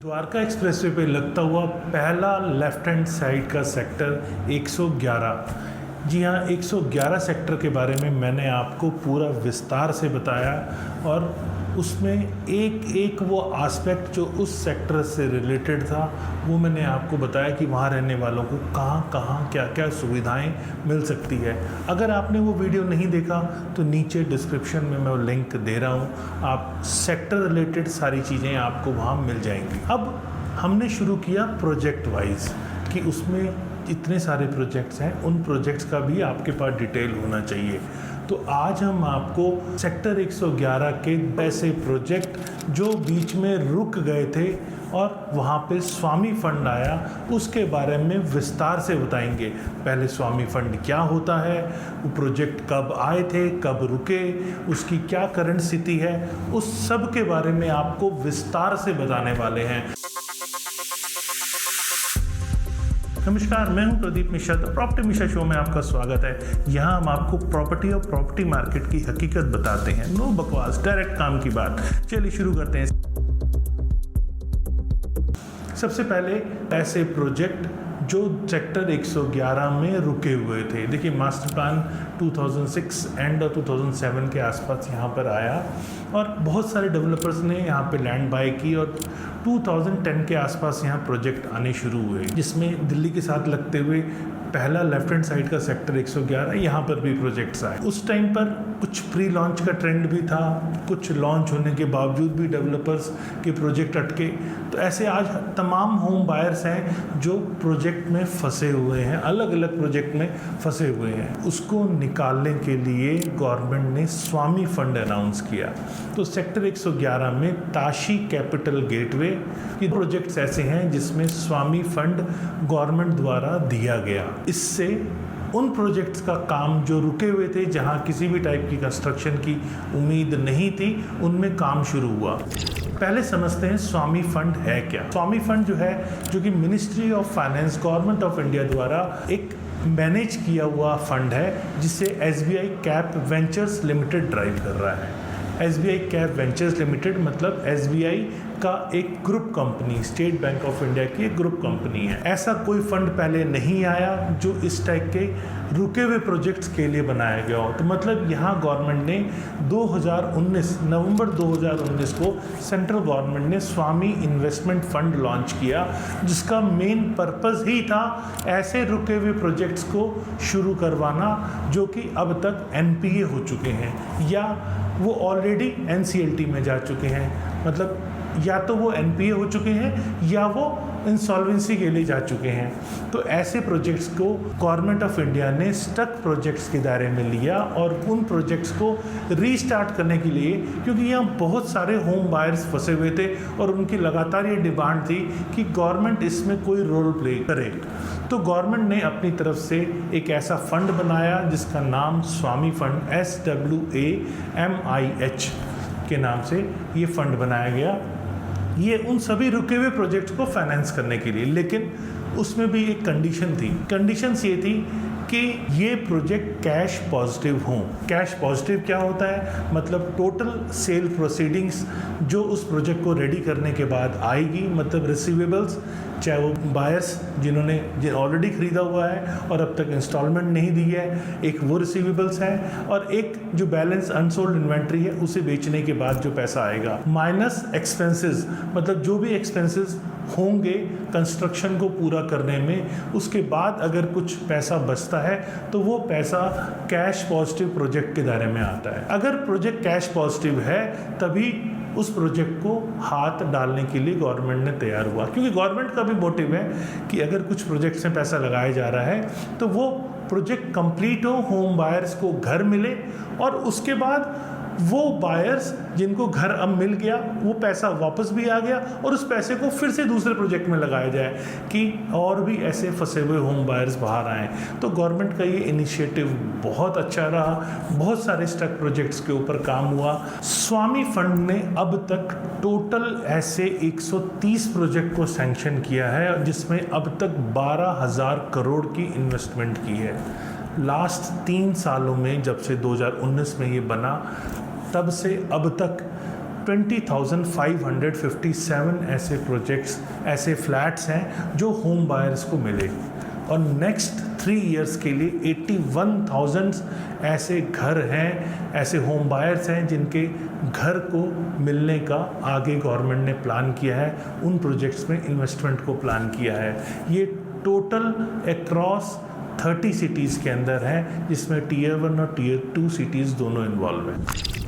Dwarka expressway पे लगता हुआ पहला लेफ्ट हैंड साइड का सेक्टर 111। जी हाँ, 111 सेक्टर के बारे में मैंने आपको पूरा विस्तार से बताया और उसमें एक एक वो एस्पेक्ट जो उस सेक्टर से रिलेटेड था वो मैंने आपको बताया कि वहाँ रहने वालों को कहाँ कहाँ क्या क्या सुविधाएं मिल सकती है। अगर आपने वो वीडियो नहीं देखा तो नीचे डिस्क्रिप्शन में मैं वो लिंक दे रहा हूँ, आप सेक्टर रिलेटेड सारी चीज़ें आपको वहाँ मिल जाएंगी। अब हमने शुरू किया प्रोजेक्ट वाइज कि उसमें इतने सारे प्रोजेक्ट्स हैं, उन प्रोजेक्ट्स का भी आपके पास डिटेल होना चाहिए। तो आज हम आपको सेक्टर 111 के ऐसे प्रोजेक्ट जो बीच में रुक गए थे और वहाँ पे स्वामी फंड आया उसके बारे में विस्तार से बताएंगे। पहले स्वामी फंड क्या होता है, वो प्रोजेक्ट कब आए थे, कब रुके, उसकी क्या करंट स्थिति है, उस सब के बारे में आपको विस्तार से बताने वाले हैं। नमस्कार, मैं हूं Pradeep Mishra. The property Mishra show में आपका स्वागत है। यहां हम आपको प्रॉपर्टी और प्रॉपर्टी मार्केट की हकीकत बताते हैं। नो बकवास, डायरेक्ट काम की बात। चलिए शुरू करते हैं। सबसे पहले ऐसे प्रोजेक्ट जो सेक्टर 111 में रुके हुए थे। देखिए, मास्टर प्लान 2006 एंड 2007 के आसपास यहाँ पर आया और बहुत सारे डेवलपर्स ने यहाँ पे लैंड बाय की और 2010 के आसपास यहाँ प्रोजेक्ट आने शुरू हुए, जिसमें दिल्ली के साथ लगते हुए पहला लेफ्ट हैंड साइड का सेक्टर 111 यहाँ पर भी प्रोजेक्ट्स आए। उस टाइम पर कुछ प्री लॉन्च का ट्रेंड भी था, कुछ लॉन्च होने के बावजूद भी डेवलपर्स के प्रोजेक्ट अटके। तो ऐसे आज तमाम होम बायर्स हैं जो प्रोजेक्ट में फंसे हुए हैं, अलग अलग प्रोजेक्ट में फंसे हुए हैं। उसको निकालने के लिए गवर्नमेंट ने स्वामी फंड अनाउंस किया। तो सेक्टर 111 में ताशी कैपिटल गेटवे के प्रोजेक्ट्स ऐसे हैं जिसमें स्वामी फंड गवर्नमेंट द्वारा दिया गया। इससे उन प्रोजेक्ट्स का काम जो रुके हुए थे, जहां किसी भी टाइप की कंस्ट्रक्शन की उम्मीद नहीं थी, उनमें काम शुरू हुआ। पहले समझते हैं स्वामी फंड है क्या। स्वामी फंड जो है, जो कि ministry of finance, government of India द्वारा एक मैनेज किया हुआ फंड है, जिसे SBI cap ventures limited drive कर रहा है। SBI कैप वेंचर्स लिमिटेड मतलब SBI का एक group company, state bank of India की एक ग्रुप कंपनी है। ऐसा कोई फंड पहले नहीं आया जो इस टाइप के रुके हुए प्रोजेक्ट्स के लिए बनाया गया हो। तो मतलब यहाँ गवर्नमेंट ने 2019 नवंबर 2019 को सेंट्रल गवर्नमेंट ने स्वामी इन्वेस्टमेंट फंड लॉन्च किया, जिसका मेन पर्पस ही था ऐसे रुके हुए प्रोजेक्ट्स को शुरू करवाना जो कि अब तक NPA हो चुके हैं या वो ऑलरेडी NCLT में जा चुके हैं। मतलब या तो वो NPA हो चुके हैं या वो इंसॉल्वेंसी के लिए जा चुके हैं। तो ऐसे प्रोजेक्ट्स को गवर्नमेंट ऑफ इंडिया ने स्टक प्रोजेक्ट्स के दायरे में लिया और उन प्रोजेक्ट्स को रीस्टार्ट करने के लिए, क्योंकि यहाँ बहुत सारे होम बायर्स फंसे हुए थे और उनकी लगातार ये डिमांड थी कि गवर्नमेंट इसमें कोई रोल प्ले करे, तो गवर्नमेंट ने अपनी तरफ से एक ऐसा फंड बनाया जिसका नाम स्वामी फंड SWAMIH के नाम से ये फंड बनाया गया। ये उन सभी रुके हुए प्रोजेक्ट्स को फाइनेंस करने के लिए, लेकिन उसमें भी एक कंडीशन थी। कंडीशंस ये थी कि ये प्रोजेक्ट कैश पॉजिटिव हों। कैश पॉजिटिव क्या होता है? मतलब टोटल सेल प्रोसीडिंग्स जो उस प्रोजेक्ट को रेडी करने के बाद आएगी, मतलब रिसीवेबल्स, चाहे वो बायर्स जिन्होंने ऑलरेडी खरीदा हुआ है और अब तक इंस्टॉलमेंट नहीं दी है, एक वो रिसीवेबल्स है, और एक जो बैलेंस अनसोल्ड इन्वेंट्री है उसे बेचने के बाद जो पैसा आएगा, माइनस एक्सपेंसेस, मतलब जो भी एक्सपेंसेस होंगे कंस्ट्रक्शन को पूरा करने में, उसके बाद अगर कुछ पैसा बचता है तो वो पैसा कैश पॉजिटिव प्रोजेक्ट के दायरे में आता है। अगर प्रोजेक्ट कैश पॉजिटिव है तभी उस प्रोजेक्ट को हाथ डालने के लिए गवर्नमेंट ने तैयार हुआ, क्योंकि गवर्नमेंट का भी मोटिव है कि अगर कुछ प्रोजेक्ट्स में पैसा लगाया जा रहा है तो वो प्रोजेक्ट कंप्लीट हो, होम बायर्स को घर मिले और उसके बाद वो बायर्स जिनको घर अब मिल गया वो पैसा वापस भी आ गया और उस पैसे को फिर से दूसरे प्रोजेक्ट में लगाया जाए कि और भी ऐसे फंसे हुए होम बायर्स बाहर आएँ। तो गवर्नमेंट का ये इनिशिएटिव बहुत अच्छा रहा, बहुत सारे स्टक प्रोजेक्ट्स के ऊपर काम हुआ। स्वामी फंड ने अब तक टोटल ऐसे 130 प्रोजेक्ट को सैंक्शन किया है, जिसमें अब तक 12,000 करोड़ की इन्वेस्टमेंट की है। लास्ट 3 सालों में, जब से 2019 में ये बना, तब से अब तक 20,557 ऐसे प्रोजेक्ट्स, ऐसे फ्लैट्स हैं जो होम बायर्स को मिले, और नेक्स्ट 3 इयर्स के लिए 81,000 ऐसे घर हैं, ऐसे होम बायर्स हैं जिनके घर को मिलने का आगे गवर्नमेंट ने प्लान किया है, उन प्रोजेक्ट्स में इन्वेस्टमेंट को प्लान किया है। ये टोटल अक्रॉस 30 सिटीज़ के अंदर है, जिसमें Tier 1 और Tier 2 सिटीज़ दोनों इन्वॉल्व हैं।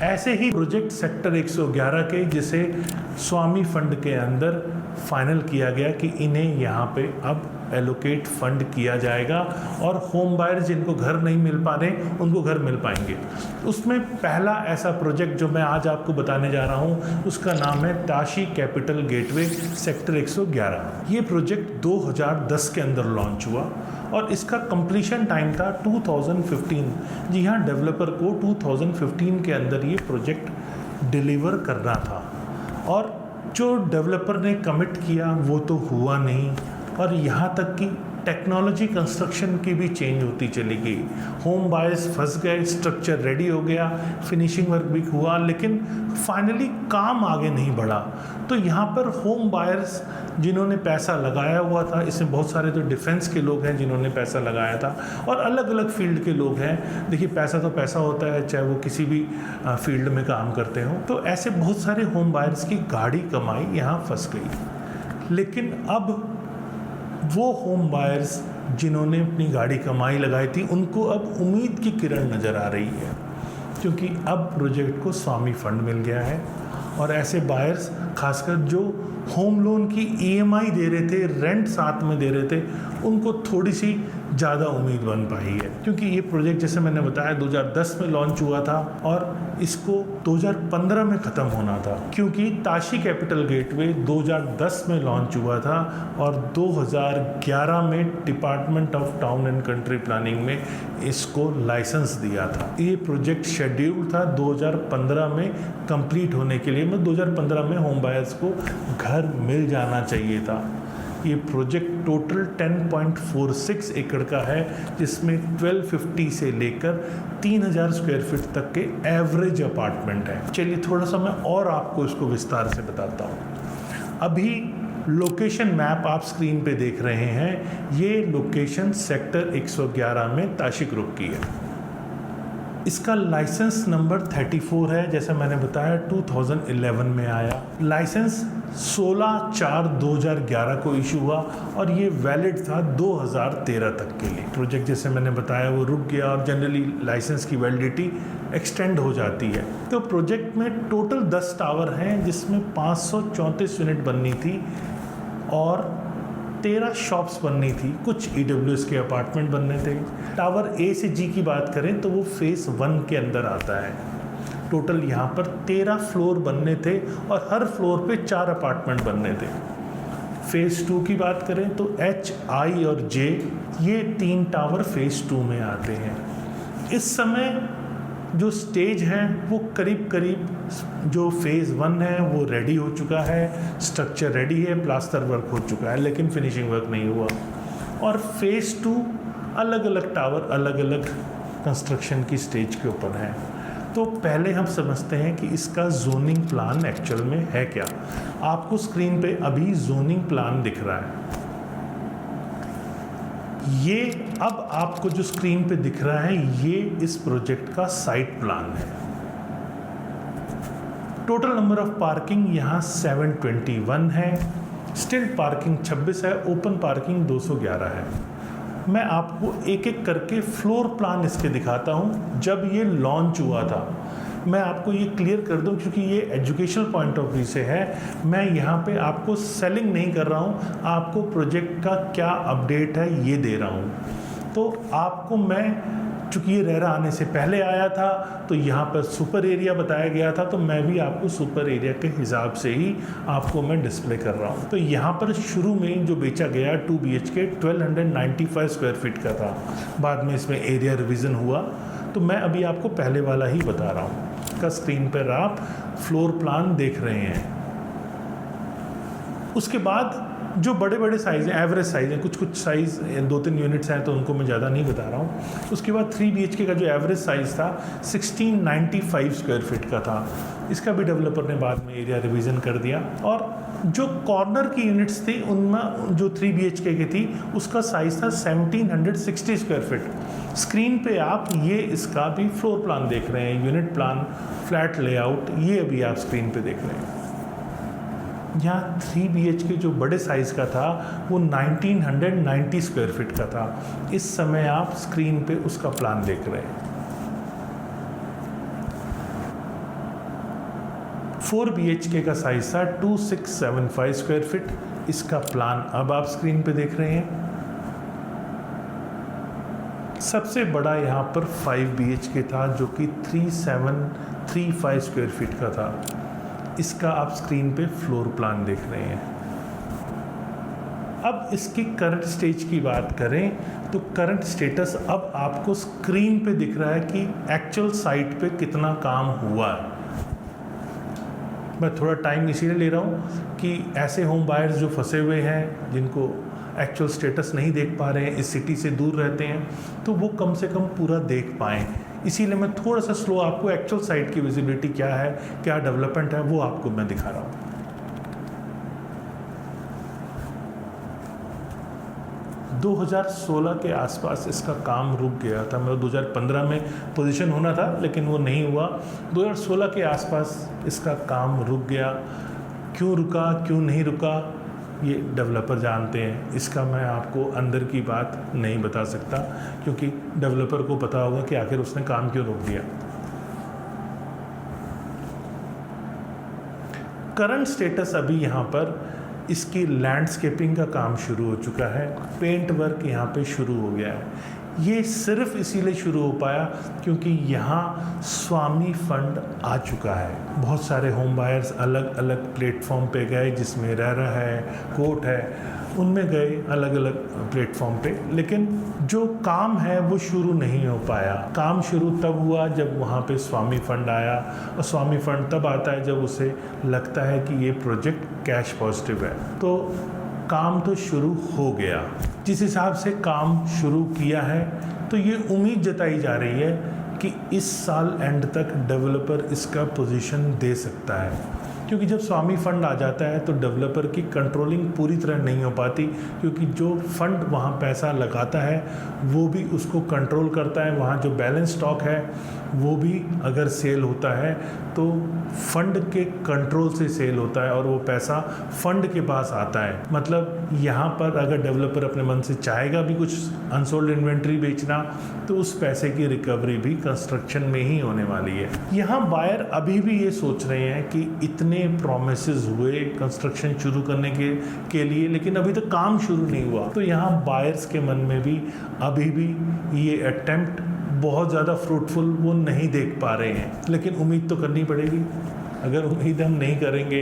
ऐसे ही प्रोजेक्ट सेक्टर 111 के, जिसे स्वामी फंड के अंदर फाइनल किया गया कि इन्हें यहाँ पे अब एलोकेट फंड किया जाएगा, और होम बायर्स जिनको घर नहीं मिल पा रहे उनको घर मिल पाएंगे। उसमें पहला ऐसा प्रोजेक्ट जो मैं आज आपको बताने जा रहा हूँ, उसका नाम है ताशी कैपिटल गेटवे सेक्टर 111। ये प्रोजेक्ट 2010 के अंदर लॉन्च हुआ और इसका कंप्लीशन टाइम था 2015। जी हाँ, डेवलपर को 2015 के अंदर ये प्रोजेक्ट डिलीवर करना था, और जो डेवलपर ने कमिट किया वो तो हुआ नहीं, और यहाँ तक कि टेक्नोलॉजी कंस्ट्रक्शन की भी चेंज होती चली गई। होम बायर्स फंस गए, स्ट्रक्चर रेडी हो गया, फिनिशिंग वर्क भी हुआ, लेकिन फाइनली काम आगे नहीं बढ़ा। तो यहाँ पर होम बायर्स जिन्होंने पैसा लगाया हुआ था, इसमें बहुत सारे तो डिफेंस के लोग हैं जिन्होंने पैसा लगाया था, और अलग अलग फील्ड के लोग हैं। देखिए, पैसा तो पैसा होता है, चाहे वो किसी भी फील्ड में काम करते हों। तो ऐसे बहुत सारे होम बायर्स की गाढ़ी कमाई यहाँ फंस गई। लेकिन अब वो होम बायर्स जिन्होंने अपनी गाड़ी कमाई लगाई थी, उनको अब उम्मीद की किरण नज़र आ रही है, क्योंकि अब प्रोजेक्ट को स्वामी फंड मिल गया है, और ऐसे बायर्स, खासकर जो होम लोन की EMI दे रहे थे, रेंट साथ में दे रहे थे, उनको थोड़ी सी ज़्यादा उम्मीद बन पाई है। क्योंकि ये प्रोजेक्ट, जैसे मैंने बताया, 2010 में लॉन्च हुआ था और इसको 2015 में ख़त्म होना था, क्योंकि ताशी कैपिटल गेटवे 2010 में लॉन्च हुआ था और 2011 में department of town and country planning में इसको लाइसेंस दिया था। ये प्रोजेक्ट शेड्यूल था 2015 में कंप्लीट होने के लिए, मतलब 2015 में होम बायर्स को घर मिल जाना चाहिए था। ये प्रोजेक्ट टोटल 10.46 एकड़ का है, जिसमें 1250 से लेकर 3000 स्क्वायर फीट तक के एवरेज अपार्टमेंट हैं। चलिए थोड़ा सा मैं और आपको इसको विस्तार से बताता हूँ। अभी लोकेशन मैप आप स्क्रीन पे देख रहे हैं, ये लोकेशन सेक्टर 111 में ताशी ग्रुप की है। इसका लाइसेंस नंबर 34 है, जैसा मैंने बताया 2011 में आया। लाइसेंस 16/4/2011 को इशू हुआ और ये वैलिड था 2013 तक के लिए। प्रोजेक्ट, जैसे मैंने बताया, वो रुक गया और जनरली लाइसेंस की वैलिडिटी एक्सटेंड हो जाती है। तो प्रोजेक्ट में टोटल 10 टावर हैं, जिसमें 534 यूनिट बननी थी और 13 शॉप्स बननी थी, कुछ EWS के अपार्टमेंट बनने थे। टावर A से G की बात करें तो वो फेज़ 1 के अंदर आता है। टोटल यहाँ पर 13 फ्लोर बनने थे और हर फ्लोर पे 4 अपार्टमेंट बनने थे। फेज़ 2 की बात करें तो H, I और J, ये 3 टावर फेज़ 2 में आते हैं। इस समय जो स्टेज है वो करीब करीब, जो फेज़ 1 है वो रेडी हो चुका है, स्ट्रक्चर रेडी है, प्लास्टर वर्क हो चुका है, लेकिन फिनिशिंग वर्क नहीं हुआ। और फेज़ 2 अलग अलग टावर अलग अलग कंस्ट्रक्शन की स्टेज के ऊपर है। तो पहले हम समझते हैं कि इसका जोनिंग प्लान एक्चुअल में है क्या। आपको स्क्रीन पे अभी जोनिंग प्लान दिख रहा है। ये अब आपको जो स्क्रीन पे दिख रहा है, ये इस प्रोजेक्ट का साइट प्लान है। टोटल नंबर ऑफ पार्किंग यहाँ 721 है, स्टिल्ट पार्किंग 26 है, ओपन पार्किंग 211 है। मैं आपको एक एक करके फ्लोर प्लान इसके दिखाता हूँ। जब ये लॉन्च हुआ था, मैं आपको ये क्लियर कर दूं, क्योंकि ये एजुकेशनल पॉइंट ऑफ व्यू से है। मैं यहाँ पे आपको सेलिंग नहीं कर रहा हूँ, आपको प्रोजेक्ट का क्या अपडेट है ये दे रहा हूँ। तो आपको मैं, चूँकि ये रेरा आने से पहले आया था तो यहाँ पर सुपर एरिया बताया गया था, तो मैं भी आपको सुपर एरिया के हिसाब से ही आपको मैं डिस्प्ले कर रहा हूँ। तो यहाँ पर शुरू में जो बेचा गया 2 BHK 1295 स्क्वायर फीट का था, बाद में इसमें एरिया रिवीजन हुआ। तो मैं अभी आपको पहले वाला ही बता रहा हूँ। का स्क्रीन पर आप फ्लोर प्लान देख रहे हैं। उसके बाद जो बड़े बड़े साइज़ हैं, एवरेज साइज़ हैं, कुछ साइज़ 2-3 यूनिट्स हैं तो उनको मैं ज़्यादा नहीं बता रहा हूँ। उसके बाद 3 BHK का जो एवरेज साइज़ था 1695 स्क्वायर फीट का था। इसका भी डेवलपर ने बाद में एरिया रिवीजन कर दिया। और जो कॉर्नर की यूनिट्स थी उनमें जो 3 BHK की थी उसका साइज़ था 1760 स्क्वायर फीट। स्क्रीन पे आप ये इसका भी फ्लोर प्लान देख रहे हैं, यूनिट प्लान, फ्लैट लेआउट, ये अभी आप स्क्रीन पे देख रहे हैं। यहाँ 3 BHK जो बड़े साइज़ का था वो 1990 स्क्वायर फीट का था। इस समय आप स्क्रीन पे उसका प्लान देख रहे हैं। 4 BHK का साइज़ था 2675 स्क्वायर फीट। इसका प्लान अब आप स्क्रीन पे देख रहे हैं। सबसे बड़ा यहाँ पर 5 BHK था जो कि 3735 स्क्वायर फीट का था। इसका आप स्क्रीन पे फ्लोर प्लान देख रहे हैं। अब इसकी करंट स्टेज की बात करें तो करंट स्टेटस अब आपको स्क्रीन पे दिख रहा है कि एक्चुअल साइट पे कितना काम हुआ है। मैं थोड़ा टाइम इसीलिए ले रहा हूँ कि ऐसे होम बायर्स जो फंसे हुए हैं, जिनको एक्चुअल स्टेटस नहीं देख पा रहे हैं, इस सिटी से दूर रहते हैं, तो वो कम से कम पूरा देख पाएँ। इसीलिए मैं थोड़ा सा स्लो आपको एक्चुअल साइट की विजिबिलिटी क्या है, क्या डेवलपमेंट है, वो आपको मैं दिखा रहा हूँ। दो 2016 के आसपास इसका काम रुक गया था। मतलब 2015 में पोजीशन होना था लेकिन वो नहीं हुआ। 2016 के आसपास इसका काम रुक गया। क्यों रुका, क्यों नहीं रुका, ये डेवलपर जानते हैं। इसका मैं आपको अंदर की बात नहीं बता सकता क्योंकि डेवलपर को पता होगा कि आखिर उसने काम क्यों रोक दिया। करंट स्टेटस अभी यहाँ पर इसकी लैंडस्केपिंग का काम शुरू हो चुका है। पेंट वर्क यहाँ पे शुरू हो गया है। ये सिर्फ इसीलिए शुरू हो पाया क्योंकि यहाँ स्वामी फंड आ चुका है। बहुत सारे होम बायर्स अलग अलग प्लेटफॉर्म पे गए, जिसमें रेरा है, कोर्ट है, उनमें गए अलग अलग प्लेटफॉर्म पे, लेकिन जो काम है वो शुरू नहीं हो पाया। काम शुरू तब हुआ जब वहाँ पे स्वामी फंड आया, और स्वामी फंड तब आता है जब उसे लगता है कि ये प्रोजेक्ट कैश पॉजिटिव है। तो काम तो शुरू हो गया। जिस हिसाब से काम शुरू किया है तो ये उम्मीद जताई जा रही है कि इस साल एंड तक डेवलपर इसका पोजीशन दे सकता है। क्योंकि जब स्वामी फंड आ जाता है तो डेवलपर की कंट्रोलिंग पूरी तरह नहीं हो पाती, क्योंकि जो फंड वहाँ पैसा लगाता है वो भी उसको कंट्रोल करता है। वहाँ जो बैलेंस स्टॉक है वो भी अगर सेल होता है तो फंड के कंट्रोल से सेल होता है और वो पैसा फंड के पास आता है। मतलब यहाँ पर अगर डेवलपर अपने मन से चाहेगा भी कुछ अनसोल्ड इन्वेंट्री बेचना तो उस पैसे की रिकवरी भी कंस्ट्रक्शन में ही होने वाली है। यहाँ बायर अभी भी ये सोच रहे हैं कि इतने प्रोमिसेस हुए कंस्ट्रक्शन शुरू करने के लिए, लेकिन अभी तक काम शुरू नहीं हुआ। तो यहाँ बायर्स के मन में भी अभी भी ये अटेम्प्ट बहुत ज़्यादा फ्रूटफुल वो नहीं देख पा रहे हैं। लेकिन उम्मीद तो करनी पड़ेगी। अगर उम्मीद हम नहीं करेंगे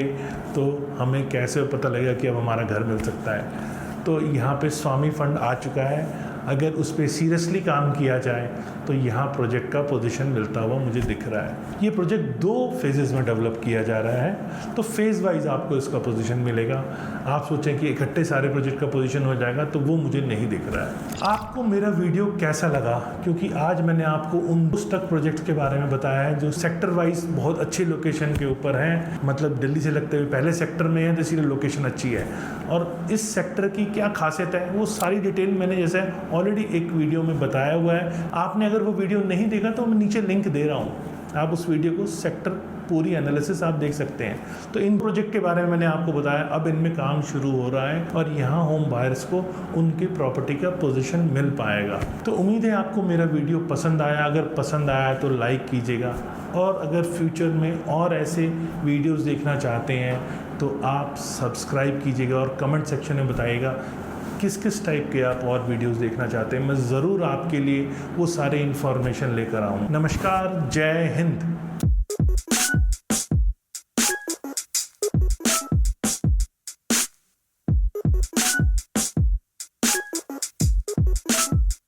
तो हमें कैसे पता लगेगा कि अब हमारा घर मिल सकता है। तो यहाँ पे स्वामी फंड आ चुका है। अगर उस पर सीरियसली काम किया जाए तो यहाँ प्रोजेक्ट का पोजीशन मिलता हुआ मुझे दिख रहा है। ये प्रोजेक्ट 2 फेजेस में डेवलप किया जा रहा है, तो फेज़ वाइज आपको इसका पोजीशन मिलेगा। आप सोचें कि इकट्ठे सारे प्रोजेक्ट का पोजीशन हो जाएगा तो वो मुझे नहीं दिख रहा है। आपको मेरा वीडियो कैसा लगा? क्योंकि आज मैंने आपको उन पुस्तक प्रोजेक्ट्स के बारे में बताया है जो सेक्टर वाइज बहुत अच्छी लोकेशन के ऊपर हैं। मतलब दिल्ली से लगते हुए पहले सेक्टर में है तो इसीलिए लोकेशन अच्छी है। और इस सेक्टर की क्या खासियत है वो सारी डिटेल मैंने जैसे ऑलरेडी एक वीडियो में बताया हुआ है। आपने अगर वो वीडियो नहीं देखा तो मैं नीचे लिंक दे रहा हूँ, आप उस वीडियो को सेक्टर पूरी एनालिसिस आप देख सकते हैं। तो इन प्रोजेक्ट के बारे में मैंने आपको बताया। अब इनमें काम शुरू हो रहा है और यहाँ होम बायर्स को उनकी प्रॉपर्टी का पोजीशन मिल पाएगा। तो उम्मीद है आपको मेरा वीडियो पसंद आया। अगर पसंद आया तो लाइक कीजिएगा, और अगर फ्यूचर में और ऐसे वीडियोस देखना चाहते हैं तो आप सब्सक्राइब कीजिएगा और कमेंट सेक्शन में बताइएगा किस किस टाइप के आप और वीडियोस देखना चाहते हैं। मैं ज़रूर आपके लिए वो सारे इन्फॉर्मेशन लेकर आऊँ। नमस्कार, जय हिंद।